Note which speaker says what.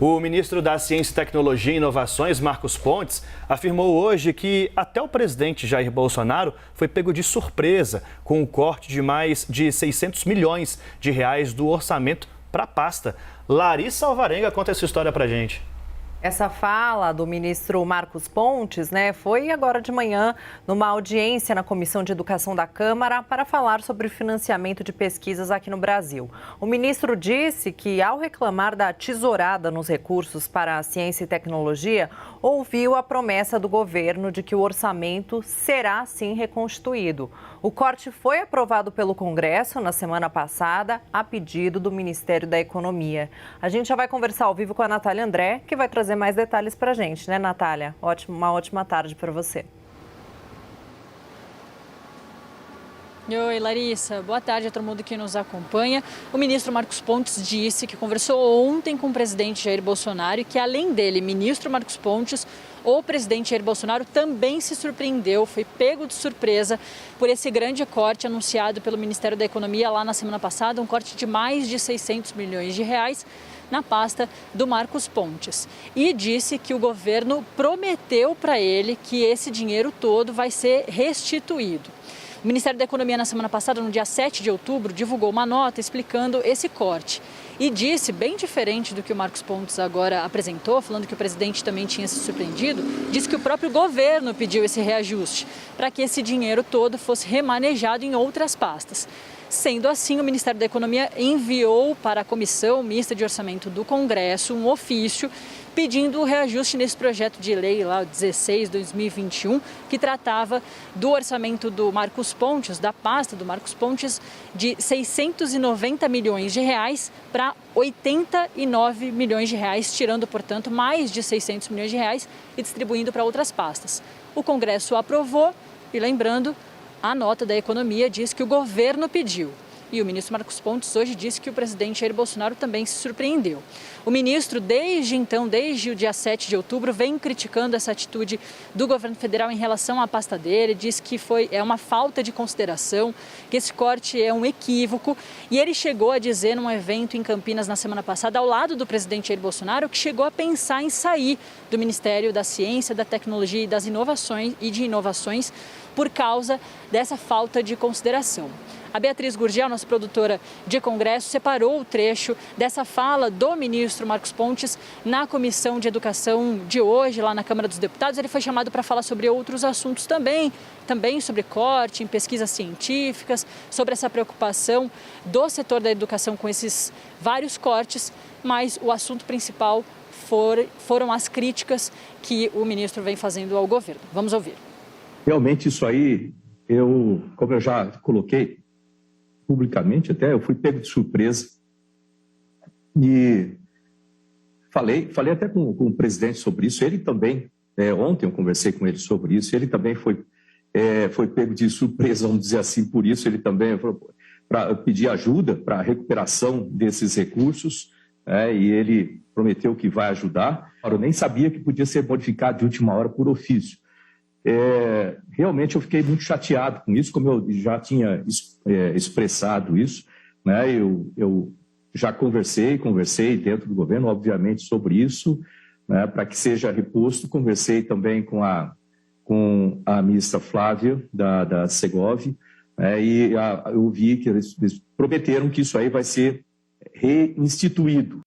Speaker 1: O ministro da Ciência, Tecnologia e Inovações, Marcos Pontes, afirmou hoje que até o presidente Jair Bolsonaro foi pego de surpresa com o corte de mais de 600 milhões de reais do orçamento para a pasta. Larissa Alvarenga conta essa história para a gente.
Speaker 2: Essa fala do ministro Marcos Pontes, foi agora de manhã numa audiência na Comissão de Educação da Câmara para falar sobre o financiamento de pesquisas aqui no Brasil. O ministro disse que, ao reclamar da tesourada nos recursos para a ciência e tecnologia, ouviu a promessa do governo de que o orçamento será, sim, reconstituído. O corte foi aprovado pelo Congresso na semana passada, a pedido do Ministério da Economia. A gente já vai conversar ao vivo com a Natália André, que vai trazer mais detalhes para a gente, né, Natália? Uma ótima tarde para você.
Speaker 3: Oi, Larissa. Boa tarde a todo mundo que nos acompanha. O ministro Marcos Pontes disse que conversou ontem com o presidente Jair Bolsonaro e que, além dele, ministro Marcos Pontes, o presidente Jair Bolsonaro também se surpreendeu, foi pego de surpresa por esse grande corte anunciado pelo Ministério da Economia lá na semana passada, um corte de mais de 600 milhões de reais na pasta do Marcos Pontes. E disse que o governo prometeu para ele que esse dinheiro todo vai ser restituído. O Ministério da Economia, na semana passada, no dia 7 de outubro, divulgou uma nota explicando esse corte. E disse, bem diferente do que o Marcos Pontes agora apresentou, falando que o presidente também tinha se surpreendido, disse que o próprio governo pediu esse reajuste para que esse dinheiro todo fosse remanejado em outras pastas. Sendo assim, o Ministério da Economia enviou para a Comissão Mista de Orçamento do Congresso um ofício pedindo o reajuste nesse projeto de lei lá, 16/2021, que tratava do orçamento do Marcos Pontes, da pasta do Marcos Pontes, de 690 milhões de reais para 89 milhões de reais, tirando, portanto, mais de 600 milhões de reais e distribuindo para outras pastas. O Congresso aprovou e, lembrando, a nota da Economia diz que o governo pediu. E o ministro Marcos Pontes hoje disse que o presidente Jair Bolsonaro também se surpreendeu. O ministro, desde então, desde o dia 7 de outubro, vem criticando essa atitude do governo federal em relação à pasta dele, diz que é uma falta de consideração, que esse corte é um equívoco. E ele chegou a dizer num evento em Campinas na semana passada, ao lado do presidente Jair Bolsonaro, que chegou a pensar em sair do Ministério da Ciência, da Tecnologia e das Inovações por causa dessa falta de consideração. A Beatriz Gurgel, nossa produtora de Congresso, separou o trecho dessa fala do ministro Marcos Pontes na Comissão de Educação de hoje, lá na Câmara dos Deputados. Ele foi chamado para falar sobre outros assuntos também sobre corte em pesquisas científicas, sobre essa preocupação do setor da educação com esses vários cortes, mas o assunto principal foram as críticas que o ministro vem fazendo ao governo. Vamos ouvir.
Speaker 4: Realmente isso aí, como eu já coloquei publicamente até, eu fui pego de surpresa e falei até com o presidente sobre isso. Ele também, ontem eu conversei com ele sobre isso, ele também foi pego de surpresa, vamos dizer assim, por isso ele também para pedir ajuda para a recuperação desses recursos, e ele prometeu que vai ajudar. Eu nem sabia que podia ser modificado de última hora por ofício. Realmente eu fiquei muito chateado com isso, como eu já tinha expressado isso, né? Eu já conversei dentro do governo, obviamente, sobre isso, né? Para que seja reposto. Conversei também com a ministra Flávia, da Segov, e eu vi que eles prometeram que isso aí vai ser reinstituído.